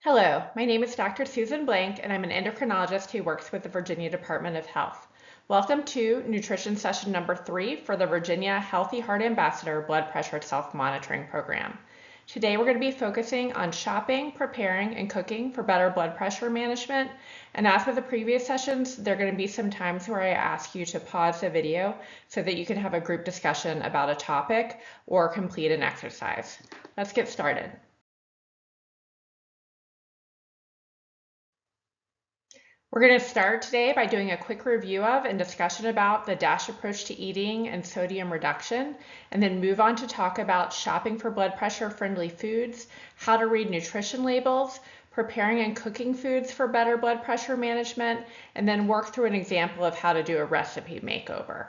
Hello, my name is Dr. Susan Blank, and I'm an endocrinologist who works with the Virginia Department of Health. Welcome to nutrition session number 3 for the Virginia Healthy Heart Ambassador Blood Pressure Self-Monitoring Program. Today we're going to be focusing on shopping, preparing, and cooking for better blood pressure management. And as with the previous sessions, there are going to be some times where I ask you to pause the video so that you can have a group discussion about a topic or complete an exercise. Let's get started. We're going to start today by doing a quick review of and discussion about the DASH approach to eating and sodium reduction, and then move on to talk about shopping for blood pressure friendly foods, how to read nutrition labels, preparing and cooking foods for better blood pressure management, and then work through an example of how to do a recipe makeover.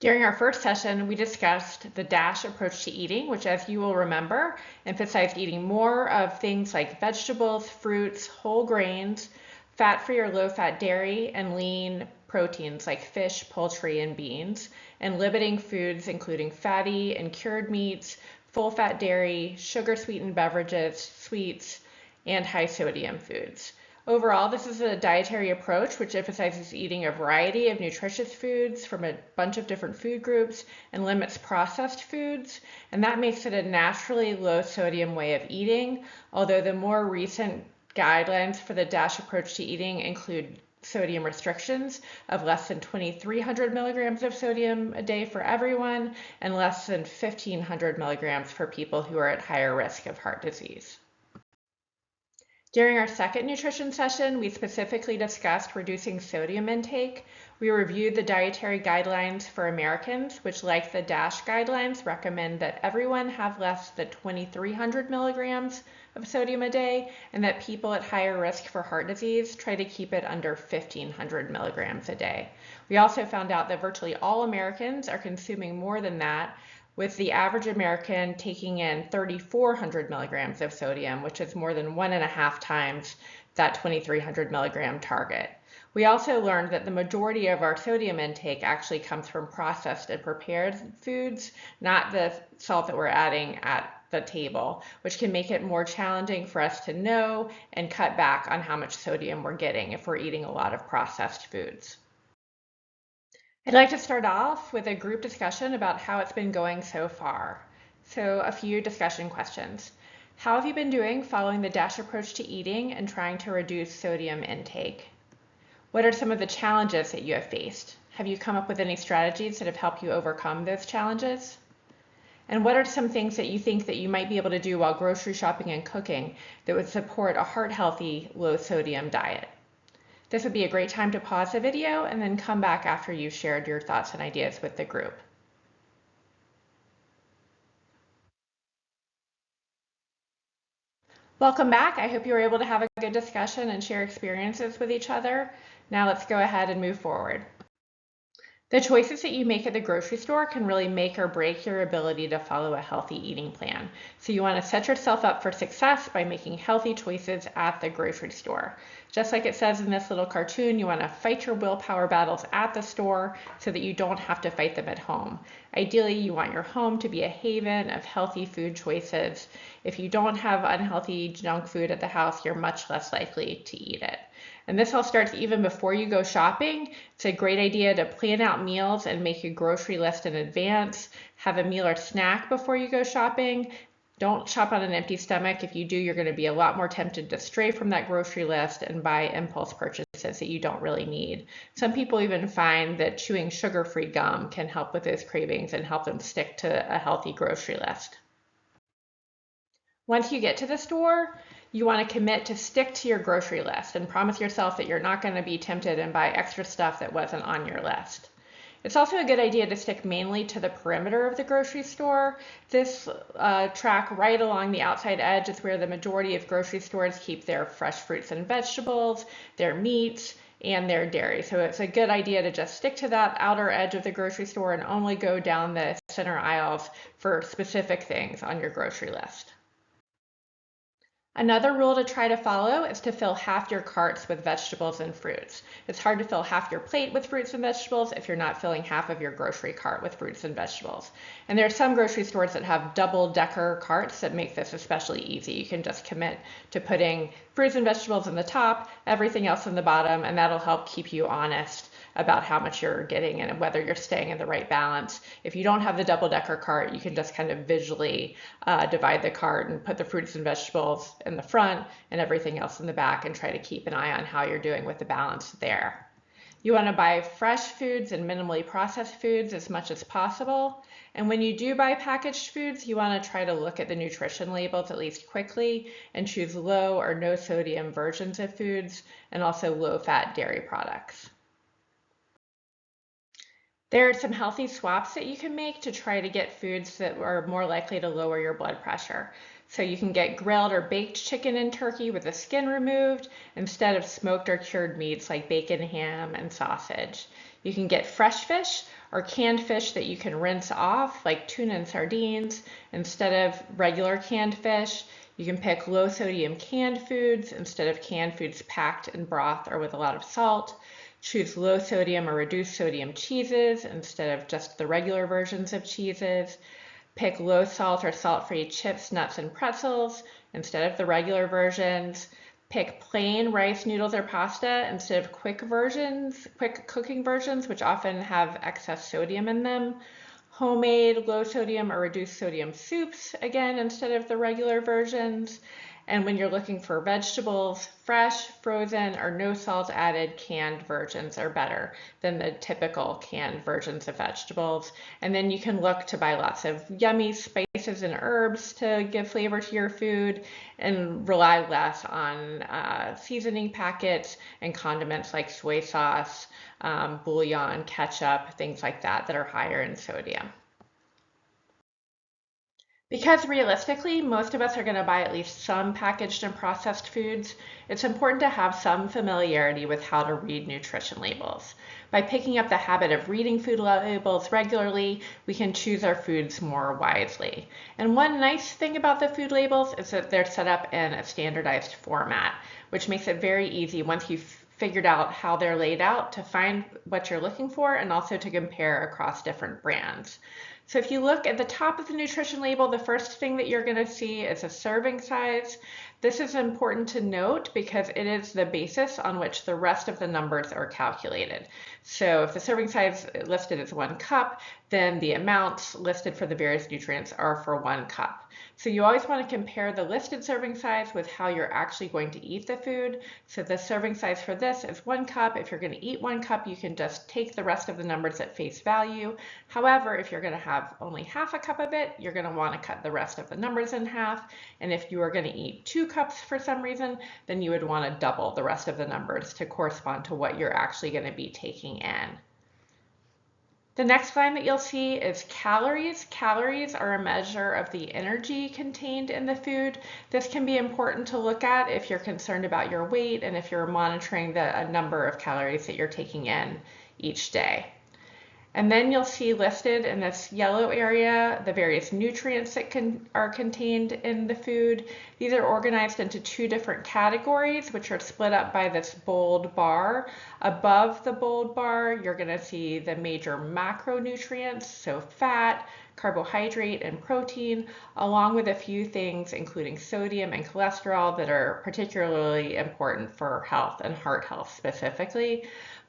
During our first session, we discussed the DASH approach to eating, which, as you will remember, emphasized eating more of things like vegetables, fruits, whole grains, fat-free or low-fat dairy, and lean proteins like fish, poultry, and beans, and limiting foods including fatty and cured meats, full-fat dairy, sugar-sweetened beverages, sweets, and high-sodium foods. Overall, this is a dietary approach which emphasizes eating a variety of nutritious foods from a bunch of different food groups and limits processed foods, and that makes it a naturally low sodium way of eating, although the more recent guidelines for the DASH approach to eating include sodium restrictions of less than 2,300 milligrams of sodium a day for everyone and less than 1,500 milligrams for people who are at higher risk of heart disease. During our second nutrition session, we specifically discussed reducing sodium intake. We reviewed the dietary guidelines for Americans, which, like the DASH guidelines, recommend that everyone have less than 2,300 milligrams of sodium a day, and that people at higher risk for heart disease try to keep it under 1,500 milligrams a day. We also found out that virtually all Americans are consuming more than that, with the average American taking in 3,400 milligrams of sodium, which is more than 1.5 times that 2,300 milligram target. We also learned that the majority of our sodium intake actually comes from processed and prepared foods, not the salt that we're adding at the table, which can make it more challenging for us to know and cut back on how much sodium we're getting if we're eating a lot of processed foods. I'd like to start off with a group discussion about how it's been going so far. So a few discussion questions. How have you been doing following the DASH approach to eating and trying to reduce sodium intake? What are some of the challenges that you have faced? Have you come up with any strategies that have helped you overcome those challenges? And what are some things that you think that you might be able to do while grocery shopping and cooking that would support a heart-healthy, low-sodium diet? This would be a great time to pause the video and then come back after you've shared your thoughts and ideas with the group. Welcome back. I hope you were able to have a good discussion and share experiences with each other. Now let's go ahead and move forward. The choices that you make at the grocery store can really make or break your ability to follow a healthy eating plan. So you want to set yourself up for success by making healthy choices at the grocery store. Just like it says in this little cartoon, you want to fight your willpower battles at the store so that you don't have to fight them at home. Ideally, you want your home to be a haven of healthy food choices. If you don't have unhealthy junk food at the house, you're much less likely to eat it. And this all starts even before you go shopping. It's a great idea to plan out meals and make a grocery list in advance. Have a meal or snack before you go shopping. Don't shop on an empty stomach. If you do, you're going to be a lot more tempted to stray from that grocery list and buy impulse purchases that you don't really need. Some people even find that chewing sugar-free gum can help with those cravings and help them stick to a healthy grocery list. Once you get to the store, you want to commit to stick to your grocery list and promise yourself that you're not going to be tempted and buy extra stuff that wasn't on your list. It's also a good idea to stick mainly to the perimeter of the grocery store. This track right along the outside edge is where the majority of grocery stores keep their fresh fruits and vegetables, their meats, and their dairy. So it's a good idea to just stick to that outer edge of the grocery store and only go down the center aisles for specific things on your grocery list. Another rule to try to follow is to fill half your carts with vegetables and fruits. It's hard to fill half your plate with fruits and vegetables if you're not filling half of your grocery cart with fruits and vegetables. And there are some grocery stores that have double-decker carts that make this especially easy. You can just commit to putting fruits and vegetables in the top, everything else in the bottom, and that'll help keep you honest about how much you're getting and whether you're staying in the right balance. If you don't have the double-decker cart, you can just kind of visually divide the cart and put the fruits and vegetables in the front and everything else in the back, and try to keep an eye on how you're doing with the balance there. You want to buy fresh foods and minimally processed foods as much as possible. And when you do buy packaged foods, you want to try to look at the nutrition labels at least quickly and choose low or no sodium versions of foods, and also low-fat dairy products. There are some healthy swaps that you can make to try to get foods that are more likely to lower your blood pressure. So you can get grilled or baked chicken and turkey with the skin removed instead of smoked or cured meats like bacon, ham, and sausage. You can get fresh fish or canned fish that you can rinse off, like tuna and sardines, instead of regular canned fish. You can pick low sodium canned foods instead of canned foods packed in broth or with a lot of salt. Choose low sodium or reduced sodium cheeses instead of just the regular versions of cheeses. Pick low salt or salt-free chips, nuts, and pretzels instead of the regular versions. Pick plain rice, noodles, or pasta instead of quick cooking versions, which often have excess sodium in them. Homemade low sodium or reduced sodium soups, again, instead of the regular versions. And when you're looking for vegetables, fresh, frozen, or no salt added canned versions are better than the typical canned versions of vegetables. And then you can look to buy lots of yummy spices and herbs to give flavor to your food, and rely less on seasoning packets and condiments like soy sauce, bouillon, ketchup, things like that that are higher in sodium. Because realistically, most of us are going to buy at least some packaged and processed foods, it's important to have some familiarity with how to read nutrition labels. By picking up the habit of reading food labels regularly, we can choose our foods more wisely. And one nice thing about the food labels is that they're set up in a standardized format, which makes it very easy once you've figured out how they're laid out to find what you're looking for, and also to compare across different brands. So if you look at the top of the nutrition label, the first thing that you're going to see is a serving size. This is important to note because it is the basis on which the rest of the numbers are calculated. So if the serving size listed is 1 cup, then the amounts listed for the various nutrients are for 1 cup. So you always want to compare the listed serving size with how you're actually going to eat the food. So the serving size for this is 1 cup. If you're going to eat 1 cup, you can just take the rest of the numbers at face value. However, if you're going to have only half a cup of it, you're going to want to cut the rest of the numbers in half. And if you are going to eat 2 cups for some reason, then you would want to double the rest of the numbers to correspond to what you're actually going to be taking in. The next line that you'll see is calories. Calories are a measure of the energy contained in the food. This can be important to look at if you're concerned about your weight and if you're monitoring the number of calories that you're taking in each day. And then you'll see listed in this yellow area the various nutrients that are contained in the food. These are organized into 2 different categories, which are split up by this bold bar. Above the bold bar, you're going to see the major macronutrients, so fat, carbohydrate, and protein, along with a few things including sodium and cholesterol that are particularly important for health and heart health specifically.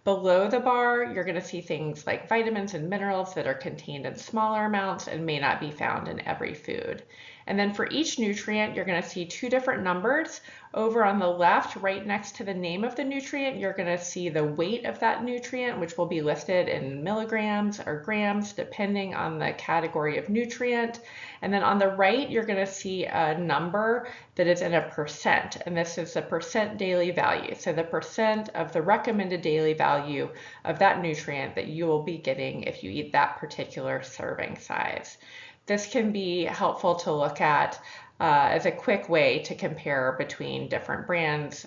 Below the bar, you're going to see things like vitamins and minerals that are contained in smaller amounts and may not be found in every food. And then for each nutrient, you're going to see 2 different numbers. Over on the left, right next to the name of the nutrient, you're going to see the weight of that nutrient, which will be listed in milligrams or grams, depending on the category of nutrient. And then on the right, you're going to see a number that is in a percent, and this is the percent daily value. So the percent of the recommended daily value of that nutrient that you will be getting if you eat that particular serving size. This can be helpful to look at as a quick way to compare between different brands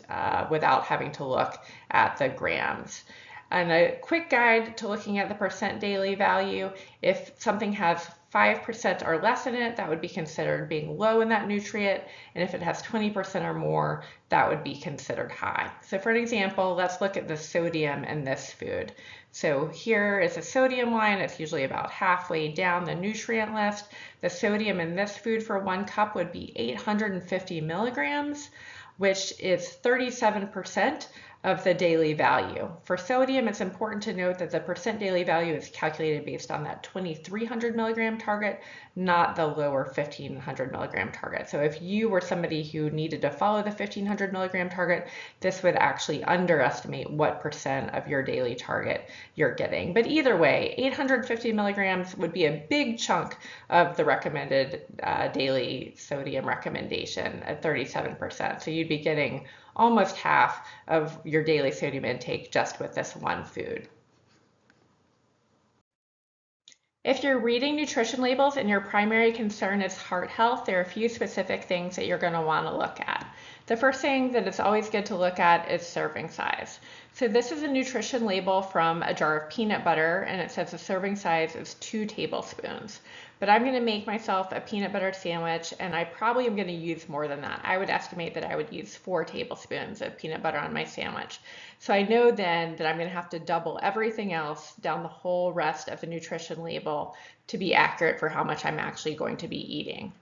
without having to look at the grams. And a quick guide to looking at the percent daily value: if something has 5% or less in it, that would be considered being low in that nutrient. And if it has 20% or more, that would be considered high. So for an example, let's look at the sodium in this food. So here is a sodium line. It's usually about halfway down the nutrient list. The sodium in this food for 1 cup would be 850 milligrams, which is 37% of the daily value. For sodium, it's important to note that the percent daily value is calculated based on that 2300 milligram target, not the lower 1500 milligram target. So if you were somebody who needed to follow the 1500 milligram target, this would actually underestimate what percent of your daily target you're getting. But either way, 850 milligrams would be a big chunk of the recommended daily sodium recommendation at 37%. So you'd be getting almost half of your daily sodium intake just with this one food. If you're reading nutrition labels and your primary concern is heart health, there are a few specific things that you're going to want to look at. The first thing that it's always good to look at is serving size. So this is a nutrition label from a jar of peanut butter, and it says the serving size is 2 tablespoons. But I'm going to make myself a peanut butter sandwich, and I probably am going to use more than that. I would estimate that I would use 4 tablespoons of peanut butter on my sandwich. So I know then that I'm going to have to double everything else down the whole rest of the nutrition label to be accurate for how much I'm actually going to be eating.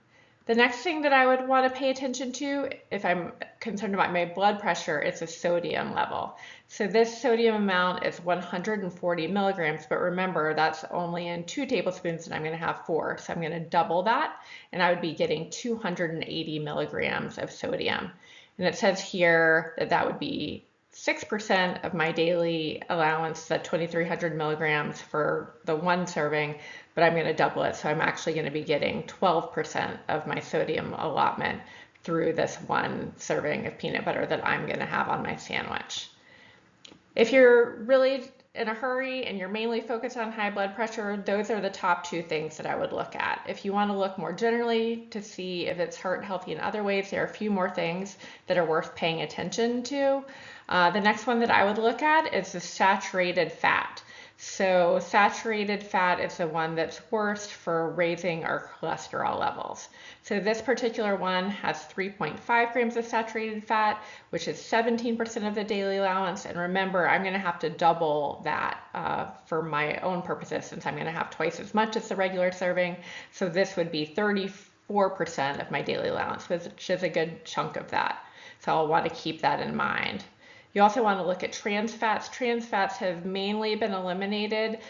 The next thing that I would want to pay attention to, if I'm concerned about my blood pressure, is the sodium level. So this sodium amount is 140 milligrams, but remember that's only in 2 tablespoons and I'm going to have 4. So I'm going to double that, and I would be getting 280 milligrams of sodium. And it says here that that would be 6% of my daily allowance, the 2300 milligrams for the 1 serving, but I'm going to double it. So I'm actually going to be getting 12% of my sodium allotment through this 1 serving of peanut butter that I'm going to have on my sandwich. If you're really in a hurry and you're mainly focused on high blood pressure, those are the top 2 things that I would look at. If you want to look more generally to see if it's heart healthy in other ways, there are a few more things that are worth paying attention to. The next one that I would look at is the saturated fat. So saturated fat is the one that's worst for raising our cholesterol levels. So this particular one has 3.5 grams of saturated fat, which is 17% of the daily allowance. And remember, I'm going to have to double that for my own purposes, since I'm going to have twice as much as the regular serving. So this would be 34% of my daily allowance, which is a good chunk of that. So I'll want to keep that in mind. You also want to look at trans fats. Trans fats have mainly been eliminated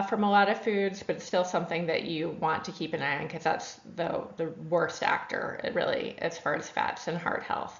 from a lot of foods, but it's still something that you want to keep an eye on, because that's the worst actor, really, as far as fats and heart health.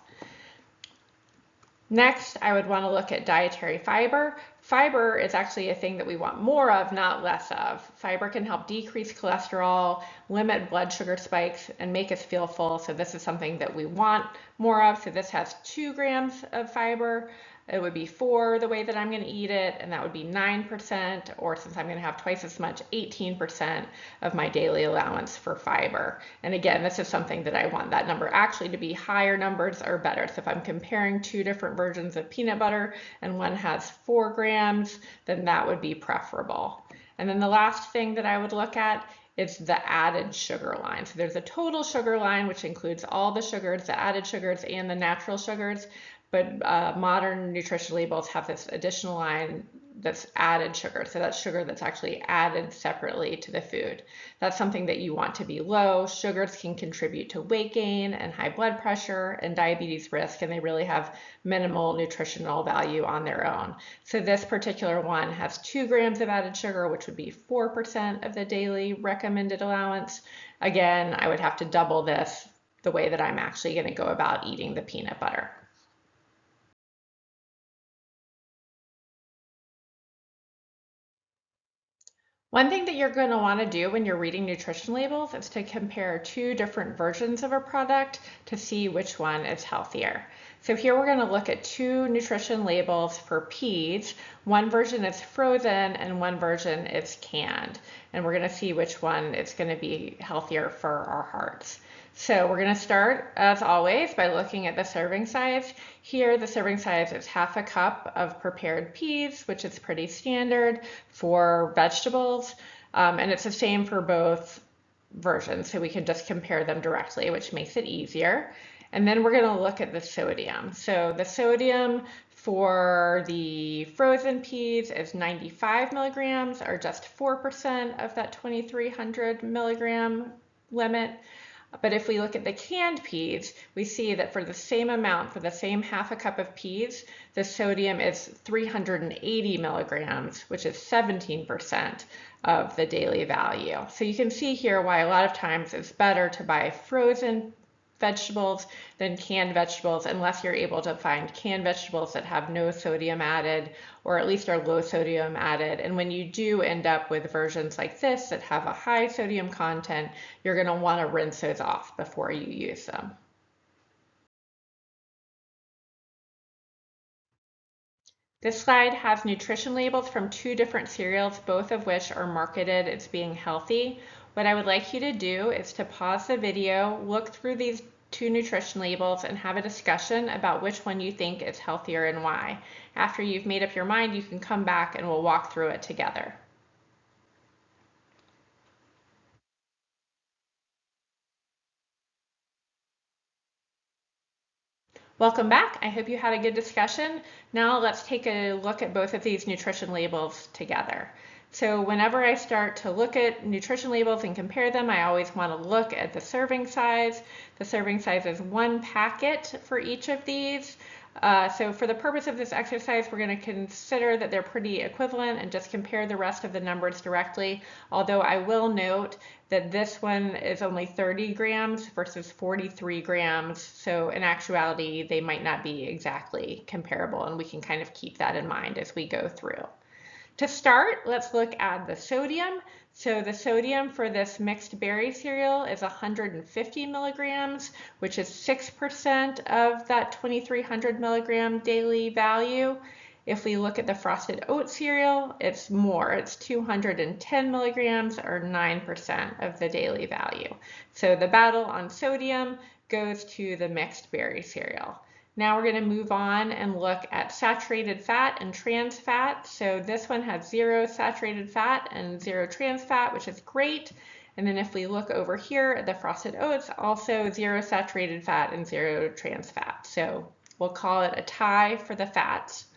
Next, I would want to look at dietary fiber. Fiber is actually a thing that we want more of, not less of. Fiber can help decrease cholesterol, limit blood sugar spikes, and make us feel full. So this is something that we want more of. So this has 2 grams of fiber. It would be 4 the way that I'm going to eat it, and that would be 9%, or since I'm going to have twice as much, 18% of my daily allowance for fiber. And again, this is something that I want that number actually to be higher numbers or better. So if I'm comparing 2 different versions of peanut butter and one has 4 grams, then that would be preferable. And then the last thing that I would look at is the added sugar line. So there's a total sugar line, which includes all the sugars, the added sugars, and the natural sugars. But modern nutrition labels have this additional line that's added sugar. So that's sugar that's actually added separately to the food. That's something that you want to be low. Sugars can contribute to weight gain and high blood pressure and diabetes risk, and they really have minimal nutritional value on their own. So this particular one has 2 grams of added sugar, which would be 4% of the daily recommended allowance. Again, I would have to double this the way that I'm actually going to go about eating the peanut butter. One thing that you're going to want to do when you're reading nutrition labels is to compare 2 different versions of a product to see which one is healthier. So here we're going to look at 2 nutrition labels for peas. One version is frozen and one version is canned. And we're going to see which one is going to be healthier for our hearts. So we're going to start, as always, by looking at the serving size. Here, the serving size is half a cup of prepared peas, which is pretty standard for vegetables. And it's the same for both versions, so we can just compare them directly, which makes it easier. And then we're going to look at the sodium. So the sodium for the frozen peas is 95 milligrams, or just 4% of that 2,300 milligram limit. But if we look at the canned peas, we see that for the same amount, for the same half a cup of peas, the sodium is 380 milligrams, which is 17% of the daily value. So you can see here why a lot of times it's better to buy frozen vegetables than canned vegetables, unless you're able to find canned vegetables that have no sodium added, or at least are low sodium added. And when you do end up with versions like this that have a high sodium content, you're going to want to rinse those off before you use them. This slide has nutrition labels from 2 different cereals, both of which are marketed as being healthy. What I would like you to do is to pause the video, look through these 2 nutrition labels, and have a discussion about which one you think is healthier and why. After you've made up your mind, you can come back and we'll walk through it together. Welcome back. I hope you had a good discussion. Now let's take a look at both of these nutrition labels together. So whenever I start to look at nutrition labels and compare them, I always want to look at the serving size. The serving size is 1 packet for each of these. So for the purpose of this exercise, we're going to consider that they're pretty equivalent and just compare the rest of the numbers directly. Although I will note that this one is only 30 grams versus 43 grams. So in actuality, they might not be exactly comparable, and we can kind of keep that in mind as we go through. To start, let's look at the sodium. So the sodium for this mixed berry cereal is 150 milligrams, which is 6% of that 2,300 milligram daily value. If we look at the frosted oat cereal, it's more. It's 210 milligrams, or 9% of the daily value. So the battle on sodium goes to the mixed berry cereal. Now we're going to move on and look at saturated fat and trans fat. So this one has 0 saturated fat and 0 trans fat, which is great. And then if we look over here at the frosted oats, also 0 saturated fat and 0 trans fat. So we'll call it a tie for the fats.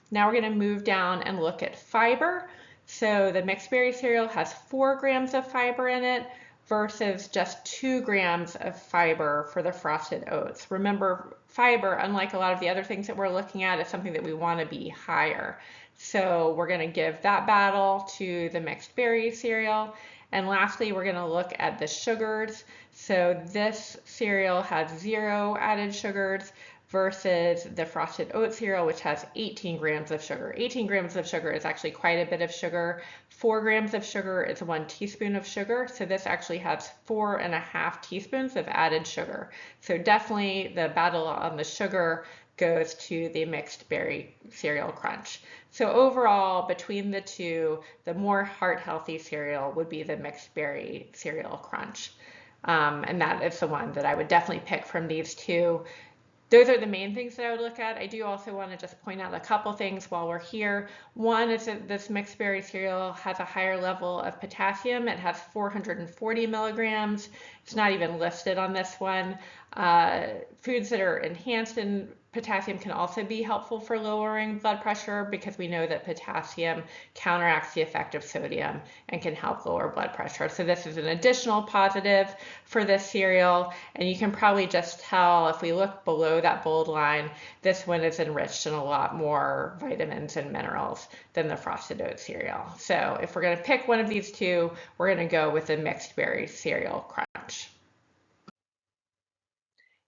Now we're going to move down and look at fiber. So the mixed berry cereal has 4 grams of fiber in it versus just 2 grams of fiber for the frosted oats. Remember, fiber, unlike a lot of the other things that we're looking at, is something that we want to be higher. So we're going to give that battle to the mixed berry cereal. And lastly, we're going to look at the sugars. So this cereal has 0 added sugars versus the frosted oat cereal, which has 18 grams of sugar. 18 grams of sugar is actually quite a bit of sugar. 4 grams of sugar is 1 teaspoon of sugar. So this actually has 4.5 teaspoons of added sugar. So definitely the battle on the sugar goes to the mixed berry cereal crunch. So overall, between the two, the more heart-healthy cereal would be the mixed berry cereal crunch. And that is the one that I would definitely pick from these two. Those are the main things that I would look at. I do also want to just point out a couple things while we're here. One is that this mixed berry cereal has a higher level of potassium. It has 440 milligrams. It's not even listed on this one. Foods that are enhanced in potassium can also be helpful for lowering blood pressure, because we know that potassium counteracts the effect of sodium and can help lower blood pressure. So this is an additional positive for this cereal, and you can probably just tell if we look below that bold line, this one is enriched in a lot more vitamins and minerals than the frosted oat cereal. So if we're going to pick one of these two, we're going to go with the mixed berry cereal crunch.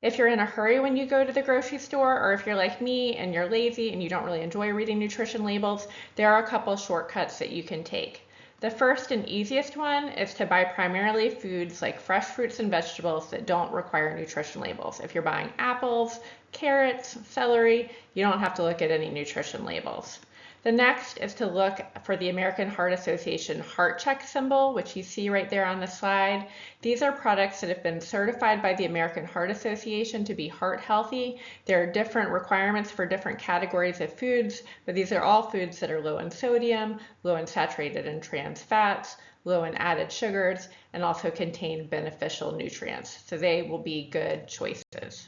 If you're in a hurry when you go to the grocery store, or if you're like me and you're lazy and you don't really enjoy reading nutrition labels, there are a couple shortcuts that you can take. The first and easiest one is to buy primarily foods like fresh fruits and vegetables that don't require nutrition labels. If you're buying apples, carrots, celery, you don't have to look at any nutrition labels. The next is to look for the American Heart Association heart check symbol, which you see right there on the slide. These are products that have been certified by the American Heart Association to be heart healthy. There are different requirements for different categories of foods, but these are all foods that are low in sodium, low in saturated and trans fats, low in added sugars, and also contain beneficial nutrients. So they will be good choices.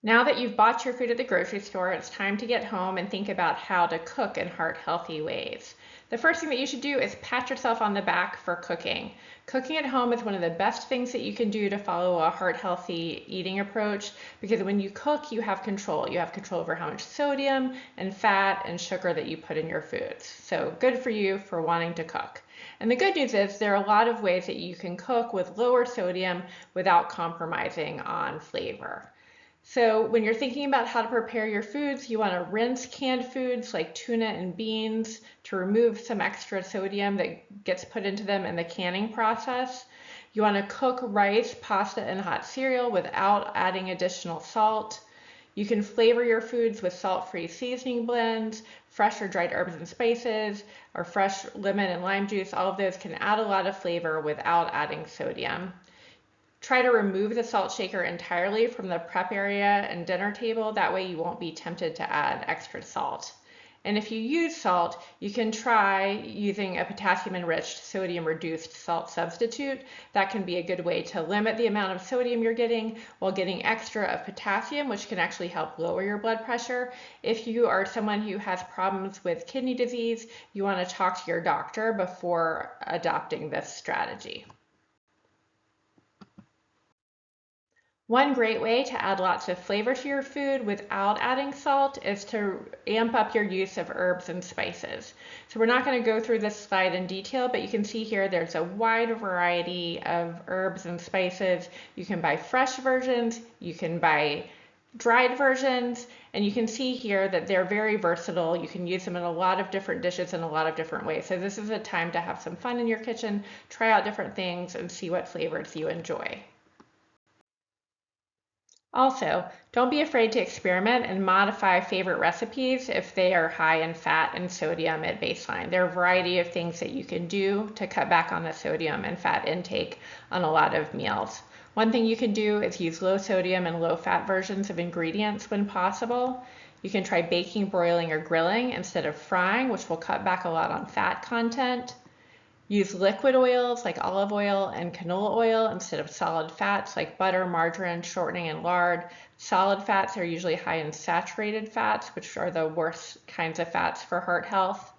Now that you've bought your food at the grocery store, it's time to get home and think about how to cook in heart-healthy ways. The first thing that you should do is pat yourself on the back for cooking. Cooking at home is one of the best things that you can do to follow a heart-healthy eating approach, because when you cook, you have control. You have control over how much sodium and fat and sugar that you put in your foods. So good for you for wanting to cook. And the good news is there are a lot of ways that you can cook with lower sodium without compromising on flavor. So when you're thinking about how to prepare your foods, you want to rinse canned foods like tuna and beans to remove some extra sodium that gets put into them in the canning process. You want to cook rice, pasta, and hot cereal without adding additional salt. You can flavor your foods with salt-free seasoning blends, fresh or dried herbs and spices, or fresh lemon and lime juice. All of those can add a lot of flavor without adding sodium. Try to remove the salt shaker entirely from the prep area and dinner table. That way you won't be tempted to add extra salt. And if you use salt, you can try using a potassium-enriched sodium-reduced salt substitute. That can be a good way to limit the amount of sodium you're getting while getting extra of potassium, which can actually help lower your blood pressure. If you are someone who has problems with kidney disease, you want to talk to your doctor before adopting this strategy. One great way to add lots of flavor to your food without adding salt is to amp up your use of herbs and spices. So we're not going to go through this slide in detail, but you can see here there's a wide variety of herbs and spices. You can buy fresh versions, you can buy dried versions, and you can see here that they're very versatile. You can use them in a lot of different dishes in a lot of different ways. So this is a time to have some fun in your kitchen, try out different things, and see what flavors you enjoy. Also, don't be afraid to experiment and modify favorite recipes if they are high in fat and sodium at baseline. There are a variety of things that you can do to cut back on the sodium and fat intake on a lot of meals. One thing you can do is use low sodium and low fat versions of ingredients when possible. You can try baking, broiling, or grilling instead of frying, which will cut back a lot on fat content. Use liquid oils like olive oil and canola oil instead of solid fats like butter, margarine, shortening, and lard. Solid fats are usually high in saturated fats, which are the worst kinds of fats for heart health.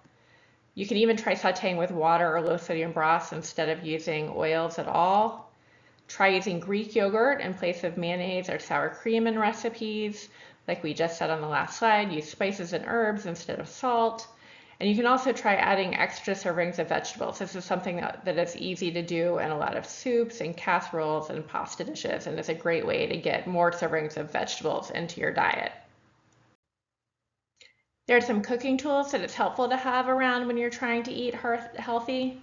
You can even try sauteing with water or low sodium broths instead of using oils at all. Try using Greek yogurt in place of mayonnaise or sour cream in recipes. Like we just said on the last slide, use spices and herbs instead of salt. And you can also try adding extra servings of vegetables. This is something that is easy to do in a lot of soups and casseroles and pasta dishes, and it's a great way to get more servings of vegetables into your diet. There are some cooking tools that it's helpful to have around when you're trying to eat healthy.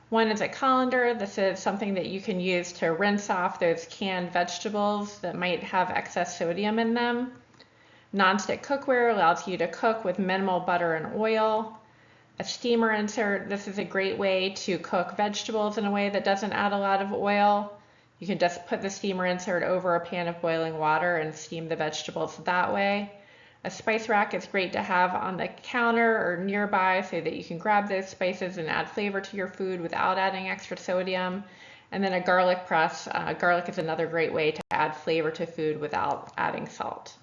One is a colander. This is something that you can use to rinse off those canned vegetables that might have excess sodium in them. Nonstick cookware allows you to cook with minimal butter and oil. A steamer insert, this is a great way to cook vegetables in a way that doesn't add a lot of oil. You can just put the steamer insert over a pan of boiling water and steam the vegetables that way. A spice rack is great to have on the counter or nearby so that you can grab those spices and add flavor to your food without adding extra sodium. And then a garlic press. Garlic is another great way to add flavor to food without adding salt.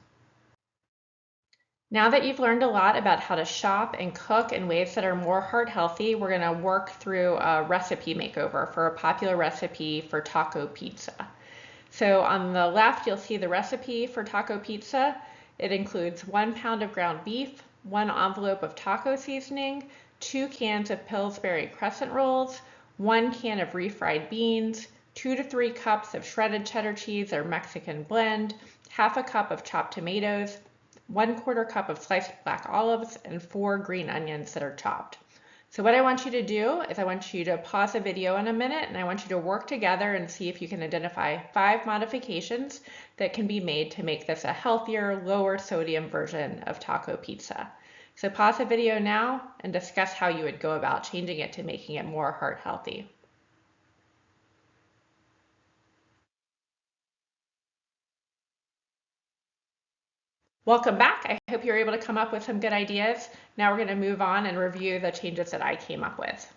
Now that you've learned a lot about how to shop and cook in ways that are more heart healthy, we're going to work through a recipe makeover for a popular recipe for taco pizza. So on the left, you'll see the recipe for taco pizza. It includes 1 pound of ground beef, 1 envelope of taco seasoning, 2 cans of Pillsbury crescent rolls, 1 can of refried beans, 2 to 3 cups of shredded cheddar cheese or Mexican blend, half a cup of chopped tomatoes, 1/4 cup of sliced black olives, and 4 green onions that are chopped. So what I want you to do is I want you to pause the video in a minute and I want you to work together and see if you can identify 5 modifications that can be made to make this a healthier, lower sodium version of taco pizza. So pause the video now and discuss how you would go about changing it to making it more heart healthy. Welcome back. I hope you were able to come up with some good ideas. Now we're going to move on and review the changes that I came up with.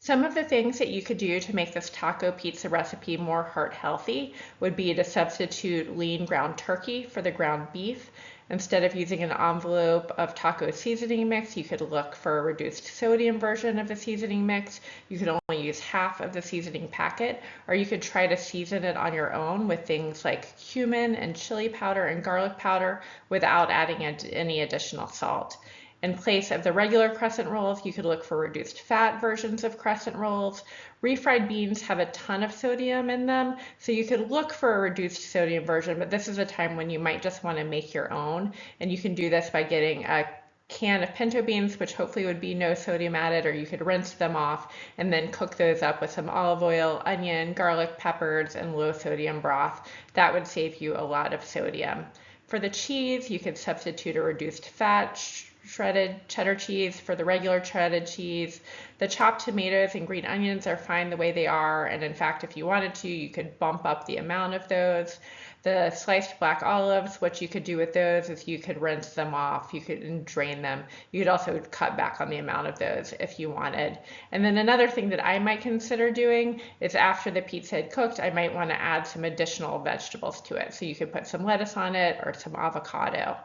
Some of the things that you could do to make this taco pizza recipe more heart healthy would be to substitute lean ground turkey for the ground beef. Instead of using an envelope of taco seasoning mix, you could look for a reduced sodium version of the seasoning mix. You could only use half of the seasoning packet, or you could try to season it on your own with things like cumin and chili powder and garlic powder without adding any additional salt. In place of the regular crescent rolls, you could look for reduced fat versions of crescent rolls. Refried beans have a ton of sodium in them, so you could look for a reduced sodium version, but this is a time when you might just want to make your own, and you can do this by getting a can of pinto beans, which hopefully would be no sodium added, or you could rinse them off and then cook those up with some olive oil, onion, garlic, peppers, and low sodium broth. That would save you a lot of sodium. For the cheese, you could substitute a reduced fat shredded cheddar cheese for the regular shredded cheese. The chopped tomatoes and green onions are fine the way they are, and in fact, if you wanted to, you could bump up the amount of those. The sliced black olives, what you could do with those is you could rinse them off, you could drain them. You could also cut back on the amount of those if you wanted. And then another thing that I might consider doing is after the pizza had cooked, I might want to add some additional vegetables to it. So you could put some lettuce on it or some avocado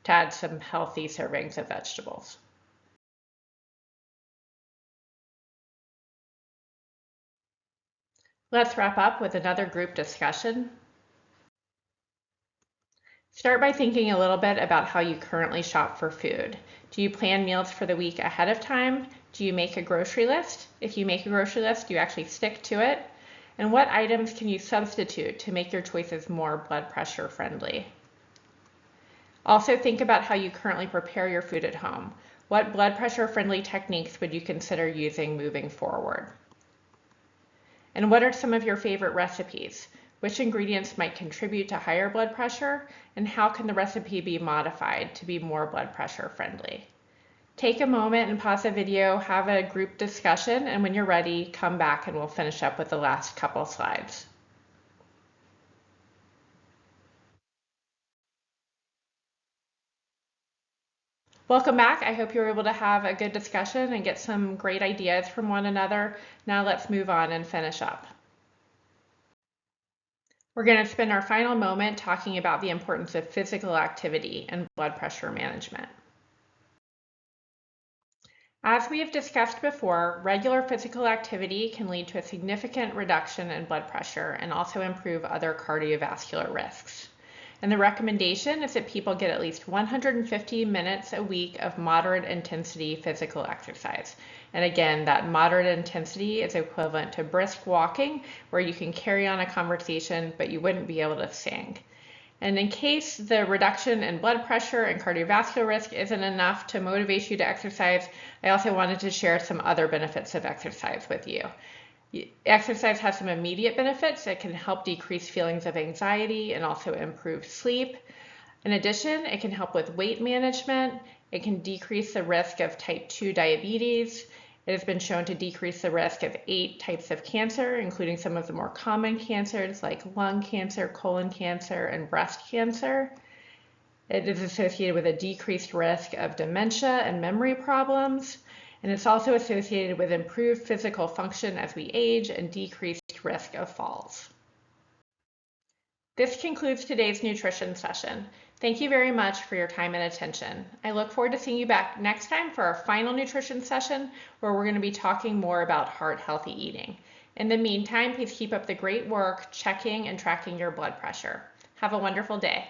to add some healthy servings of vegetables. Let's wrap up with another group discussion. Start by thinking a little bit about how you currently shop for food. Do you plan meals for the week ahead of time? Do you make a grocery list? If you make a grocery list, do you actually stick to it? And what items can you substitute to make your choices more blood pressure friendly? Also think about how you currently prepare your food at home. What blood pressure friendly techniques would you consider using moving forward? And what are some of your favorite recipes? Which ingredients might contribute to higher blood pressure? And how can the recipe be modified to be more blood pressure friendly? Take a moment and pause the video, have a group discussion, and when you're ready, come back and we'll finish up with the last couple slides. Welcome back. I hope you were able to have a good discussion and get some great ideas from one another. Now let's move on and finish up. We're going to spend our final moment talking about the importance of physical activity and blood pressure management. As we have discussed before, regular physical activity can lead to a significant reduction in blood pressure and also improve other cardiovascular risks. And the recommendation is that people get at least 150 minutes a week of moderate intensity physical exercise. And again, that moderate intensity is equivalent to brisk walking, where you can carry on a conversation, but you wouldn't be able to sing. And in case the reduction in blood pressure and cardiovascular risk isn't enough to motivate you to exercise, I also wanted to share some other benefits of exercise with you. Exercise has some immediate benefits. It can help decrease feelings of anxiety and also improve sleep. In addition, it can help with weight management. It can decrease the risk of type 2 diabetes. It has been shown to decrease the risk of 8 types of cancer, including some of the more common cancers like lung cancer, colon cancer, and breast cancer. It is associated with a decreased risk of dementia and memory problems. And it's also associated with improved physical function as we age and decreased risk of falls. This concludes today's nutrition session. Thank you very much for your time and attention. I look forward to seeing you back next time for our final nutrition session, where we're going to be talking more about heart healthy eating. In the meantime, please keep up the great work checking and tracking your blood pressure. Have a wonderful day.